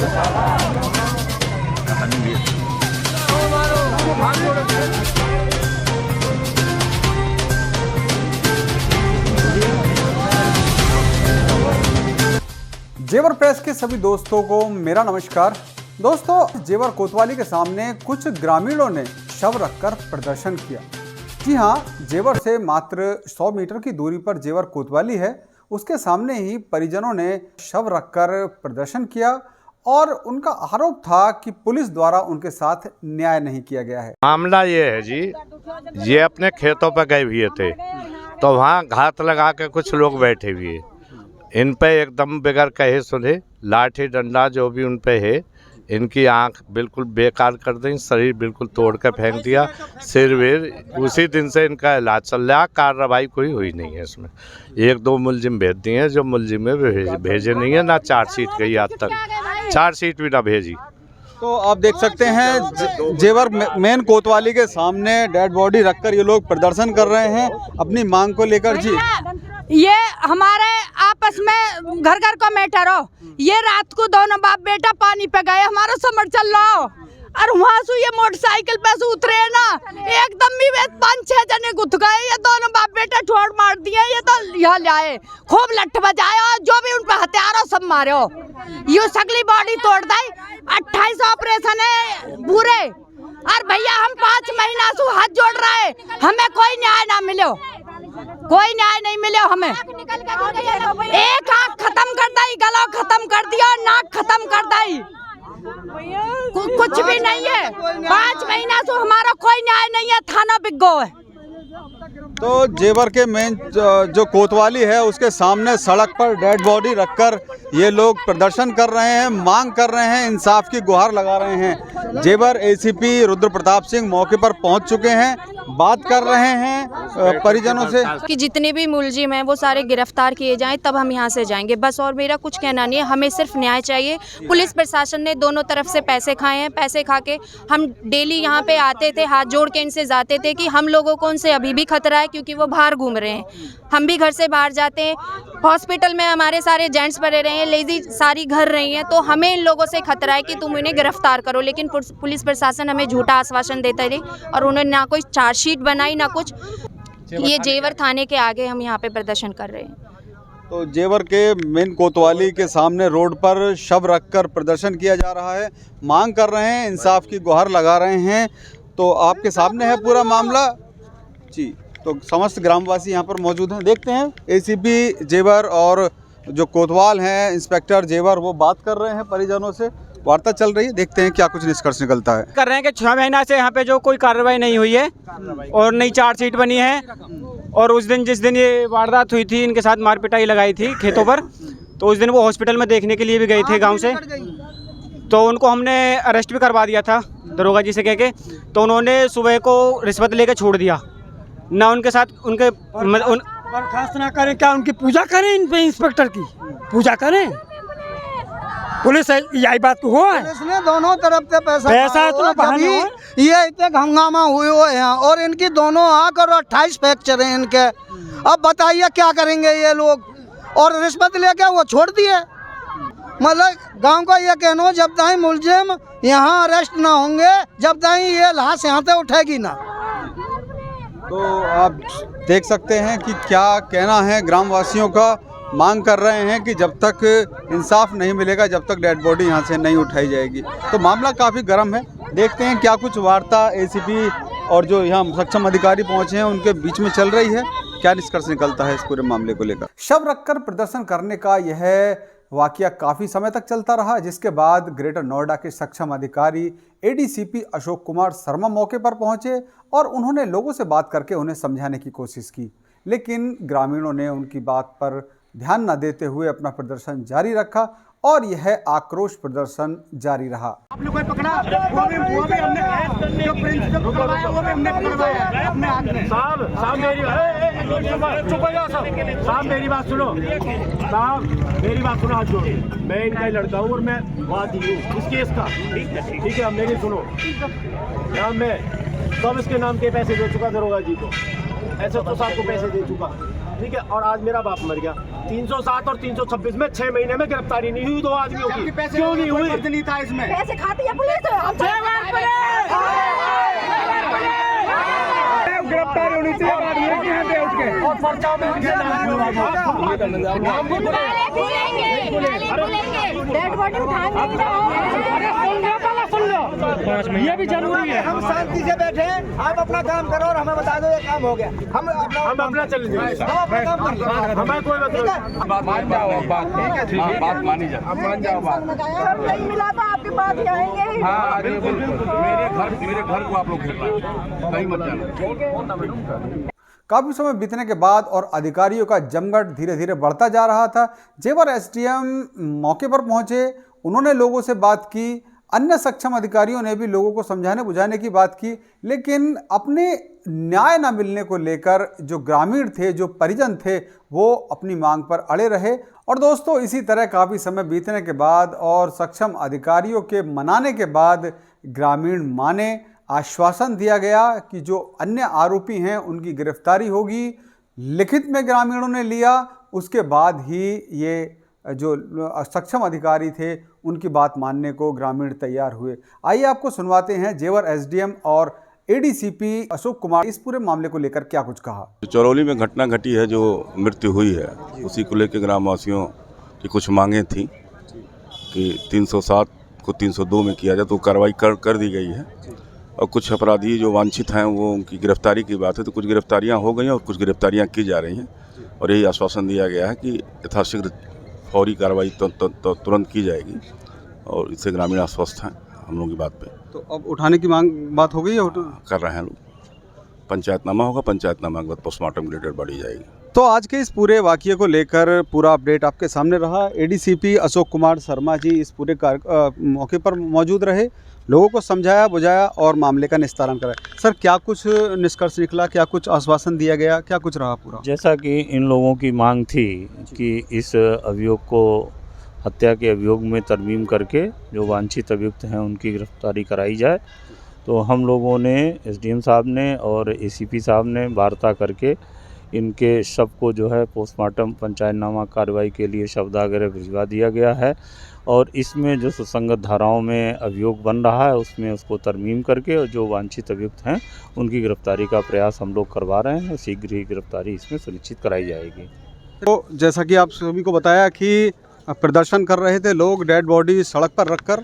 जेवर प्रेस के सभी दोस्तों को मेरा नमस्कार। दोस्तों, जेवर कोतवाली के सामने कुछ ग्रामीणों ने शव रखकर प्रदर्शन किया। जी हां, जेवर से मात्र 100 मीटर की दूरी पर जेवर कोतवाली है, उसके सामने ही परिजनों ने शव रखकर प्रदर्शन किया और उनका आरोप था कि पुलिस द्वारा उनके साथ न्याय नहीं किया गया है। मामला ये है जी, ये अपने खेतों पर गए हुए थे तो वहाँ घात लगा के कुछ लोग बैठे हुए, इन पे एकदम बगैर कहे सुने लाठी डंडा जो भी उन पे है, इनकी आंख बिल्कुल बेकार कर दी, शरीर बिल्कुल तोड़ कर फेंक दिया, सिर वेर। उसी दिन से इनका इलाज चल रहा है, कार्रवाई कोई हुई नहीं है इसमें। 1-2 मुलजिम भेज दिए हैं, जो मुलजिम भेजे नहीं है, ना चार्जशीट गई आज तक, चार्जशीट भी ना भेजी। तो आप देख सकते हैं जेवर मेन कोतवाली के सामने डेड बॉडी रखकर ये लोग प्रदर्शन कर रहे हैं अपनी मांग को लेकर। जी, ये हमारे आपस में घर घर का मैटर हो। ये रात को दोनों बाप बेटा पानी पे गए, हमारा समर चल रहा हो और वहाँ से ये मोटरसाइकिल पे से उतरे ना, एकदम भी 5-6 जने गुथ गए। ये दोनों बाप बेटा ठोड़ मार दिए। ये तो यहाँ लाए खूब लठ बजाए और जो भी उन पे हथियार हो सब मारे हो। ये सगली बॉडी तोड़ दी। 28 ऑपरेशन है पूरे। और भैया हम 5 महीना से हाथ जोड़ रहे हैं, हमें कोई न्याय ना मिलो, कोई न्याय नहीं मिले हमें। एक आँख खत्म कर दी, गला खत्म कर दिया, नाक खत्म कर दी, कुछ भी नहीं है। 5 महीना से हमारा कोई न्याय नहीं है, थाना बिगो है। तो जेवर के मेन जो कोतवाली है उसके सामने सड़क पर डेड बॉडी रखकर ये लोग प्रदर्शन कर रहे हैं, मांग कर रहे हैं, इंसाफ की गुहार लगा रहे हैं। जेवर एसीपी रुद्र प्रताप सिंह मौके पर पहुंच चुके हैं, बात कर रहे हैं परिजनों से कि जितने भी मुलजिम हैं वो सारे गिरफ्तार किए जाएं, तब हम यहाँ से जाएंगे बस। और मेरा कुछ कहना नहीं है, हमें सिर्फ न्याय चाहिए। पुलिस प्रशासन ने दोनों तरफ से पैसे खाए हैं, पैसे खा के हम डेली यहाँ पे आते थे, हाथ जोड़ के इनसे जाते थे कि हम लोगों को उनसे अभी भी खतरा है क्योंकि वो बाहर घूम रहे हैं। हम भी घर से बाहर जाते हैं, हॉस्पिटल में हमारे सारे जेंट्स पड़े रहे हैं, लेडी सारी घर रही हैं, तो हमें इन लोगों से खतरा है कि तुम इन्हें गिरफ्तार करो। लेकिन पुलिस प्रशासन हमें झूठा आश्वासन देता रही और उन्होंने ना कोई चार्जशीट बनाई ना कुछ। ये जेवर थाने के आगे हम यहाँ पे प्रदर्शन कर रहे हैं। तो जेवर के मेन कोतवाली के सामने रोड पर शव रखकर प्रदर्शन किया जा रहा है, मांग कर रहे हैं, इंसाफ की गुहार लगा रहे हैं। तो आपके सामने है पूरा मामला जी। तो समस्त ग्रामवासी यहाँ पर मौजूद हैं, देखते हैं एसीपी जेवर और जो कोतवाल हैं इंस्पेक्टर जेवर वो बात कर रहे हैं, परिजनों से वार्ता चल रही है, देखते हैं क्या कुछ निष्कर्ष निकलता है। कर रहे हैं कि 6 महीना से यहाँ पे जो कोई कार्रवाई नहीं हुई है और नई चार्जशीट बनी है। और उस दिन जिस दिन ये वारदात हुई थी, इनके साथ मारपिटाई लगाई थी खेतों पर, तो उस दिन वो हॉस्पिटल में देखने के लिए भी गए थे गाँव से, तो उनको हमने अरेस्ट भी करवा दिया था दरोगा जी से कह के। तो उन्होंने सुबह को रिश्वत लेके छोड़ दिया ना, उनके साथ उनके बर्खास्त ना करें, क्या उनकी पूजा करें, इन पे इंस्पेक्टर की पूजा करें। पुलिस यही बात हो है, इसने दोनों तरफ से पैसा तो बहाने हो। ये इतने हंगामा हुए हुए हैं और इनकी दोनों आँख और 28 फ्रैक्चर हैं इनके। अब बताइए क्या करेंगे ये लोग। और रिश्वत लेके वो छोड़ दिए। मतलब गांव का ये कहना हो, जब तक मुलजिम यहाँ अरेस्ट ना होंगे, जब तक ये लाश यहाँ से उठेगी ना। तो आप देख सकते हैं कि क्या कहना है ग्रामवासियों का। मांग कर रहे हैं कि जब तक इंसाफ नहीं मिलेगा, जब तक डेड बॉडी यहाँ से नहीं उठाई जाएगी। तो मामला काफ़ी गर्म है, देखते हैं क्या कुछ वार्ता एसीपी और जो यहाँ सक्षम अधिकारी पहुँचे हैं उनके बीच में चल रही है, क्या निष्कर्ष निकलता है इस पूरे मामले को लेकर। शव रखकर प्रदर्शन करने का यह वाकया काफ़ी समय तक चलता रहा, जिसके बाद ग्रेटर नोएडा के सक्षम अधिकारी एडीसीपी अशोक कुमार शर्मा मौके पर पहुंचे और उन्होंने लोगों से बात करके उन्हें समझाने की कोशिश की, लेकिन ग्रामीणों ने उनकी बात पर ध्यान न देते हुए अपना प्रदर्शन जारी रखा और यह आक्रोश प्रदर्शन जारी रहा। आपने कोई पकड़ा, वो भी हमने जो प्रिंसिपल पकड़वाया वो भी हमने पकड़वाया अपने हाथ में। साहब मेरी बात सुनो, साहब मेरी बात सुनो, हाथ जोड़। मैं इनका ही लड़का हूँ और मैं वादी हूँ इस केस का, ठीक है। अब मेरी सुनो, नाम मैं सब इसके नाम के पैसे दे चुका दरोगा जी को, ऐसे तो साहब को पैसे दे चुका, ठीक है। और आज मेरा बाप मर गया, 307 और 326 में 6 महीने में गिरफ्तारी नहीं हुई 2 आदमियों की। क्यों नहीं हुई? नहीं था इसमें। पैसे खाती है पुलिस। गिरफ्तारी होनी चाहिए उठ के और पर्चा में डेड बॉडी उठाएंगे। ये भी जरूरी है। हम शांति से बैठे हैं, आप अपना काम करो और हमें बता दो ये काम हो गया। हम अपना चल जाएंगे। हम अपना काम कर रहे हैं। हमें कोई मतलब मान जाओ बात मानी जाओ। सर नहीं मिला तो आपकी बात ही आएंगे। मेरे घर को आप लोग कहीं मत जाना। काफ़ी समय बीतने के बाद और अधिकारियों का जमघट धीरे धीरे बढ़ता जा रहा था। जेवर एसडीएम मौके पर पहुंचे, उन्होंने लोगों से बात की, अन्य सक्षम अधिकारियों ने भी लोगों को समझाने बुझाने की बात की, लेकिन अपने न्याय न मिलने को लेकर जो ग्रामीण थे, जो परिजन थे, वो अपनी मांग पर अड़े रहे। और दोस्तों, इसी तरह काफ़ी समय बीतने के बाद और सक्षम अधिकारियों के मनाने के बाद ग्रामीण माने, आश्वासन दिया गया कि जो अन्य आरोपी हैं उनकी गिरफ्तारी होगी। लिखित में ग्रामीणों ने लिया, उसके बाद ही ये जो सक्षम अधिकारी थे उनकी बात मानने को ग्रामीण तैयार हुए। आइए आपको सुनवाते हैं जेवर एसडीएम और एडीसीपी अशोक कुमार इस पूरे मामले को लेकर क्या कुछ कहा। चरौली में घटना घटी है, जो मृत्यु हुई है, उसी को लेकर ग्रामवासियों की कुछ मांगे थी कि 307 को 302 में किया जाए, तो कार्रवाई कर दी गई है। और कुछ अपराधी जो वांछित हैं वो उनकी गिरफ्तारी की बात है, तो कुछ गिरफ्तारियां हो गई हैं और कुछ गिरफ्तारियां की जा रही हैं। और यही आश्वासन दिया गया है कि यथाशीघ्र फौरी कार्रवाई तुरंत की जाएगी, और इससे ग्रामीण आश्वस्त हैं हम लोगों की बात पे। तो अब उठाने की बात हो गई है? कर रहे हैं लोग। पंचायतनामा होगा, पंचायतनामा के बाद पोस्टमार्टम के लिए डेड बॉडी जाएगी। तो आज के इस पूरे वाक़ये को लेकर पूरा अपडेट आपके सामने रहा। एडीसीपी अशोक कुमार शर्मा जी इस पूरे मौके पर मौजूद रहे, लोगों को समझाया बुझाया और मामले का निस्तारण कराया। सर, क्या कुछ निष्कर्ष निकला, क्या कुछ आश्वासन दिया गया, क्या कुछ रहा पूरा? जैसा कि इन लोगों की मांग थी कि इस अभियोग को हत्या के अभियोग में तरमीम करके जो वांछित अभियुक्त हैं उनकी गिरफ्तारी कराई जाए, तो हम लोगों ने एसडीएम साहब ने और एसीपी साहब ने वार्ता करके इनके शव को जो है पोस्टमार्टम पंचायतनामा कार्रवाई के लिए शवदाह भिजवा दिया गया है। और इसमें जो सुसंगत धाराओं में अभियोग बन रहा है उसमें उसको तरमीम करके और जो वांछित अभियुक्त हैं उनकी गिरफ्तारी का प्रयास हम लोग करवा रहे हैं। शीघ्र ही गिरफ्तारी इसमें सुनिश्चित कराई जाएगी। तो जैसा कि आप सभी को बताया कि प्रदर्शन कर रहे थे लोग, डेड बॉडी सड़क पर रखकर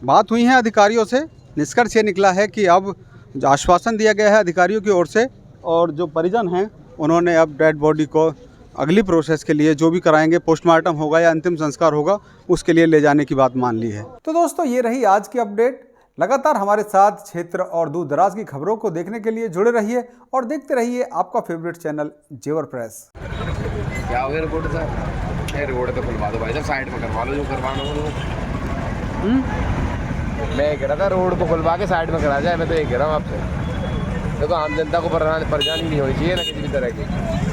बात हुई है अधिकारियों से। निष्कर्ष ये निकला है कि अब जो आश्वासन दिया गया है अधिकारियों की ओर से, और जो परिजन हैं उन्होंने अब डेड बॉडी को अगली प्रोसेस के लिए जो भी कराएंगे, पोस्टमार्टम होगा या अंतिम संस्कार होगा, उसके लिए ले जाने की बात मान ली है। तो दोस्तों, ये रही आज की अपडेट। लगातार हमारे साथ क्षेत्र और दूर दराज की खबरों को देखने के लिए जुड़े रहिए और देखते रहिए आपका फेवरेट चैनल जेवर प्रेस। क्या हो गया रिपोर्ट साहब? ये रिपोर्ट तो खुलवा दो भाई साहब, साइड में करवा लो जो करवाना हो। मैं कह रहा था रोड को खुलवा के साइड में करा जाए, मैं तो ये कह रहा हूँ आपसे। देखो आम जनता को परेशानी नहीं होनी चाहिए ना किसी भी तरह की।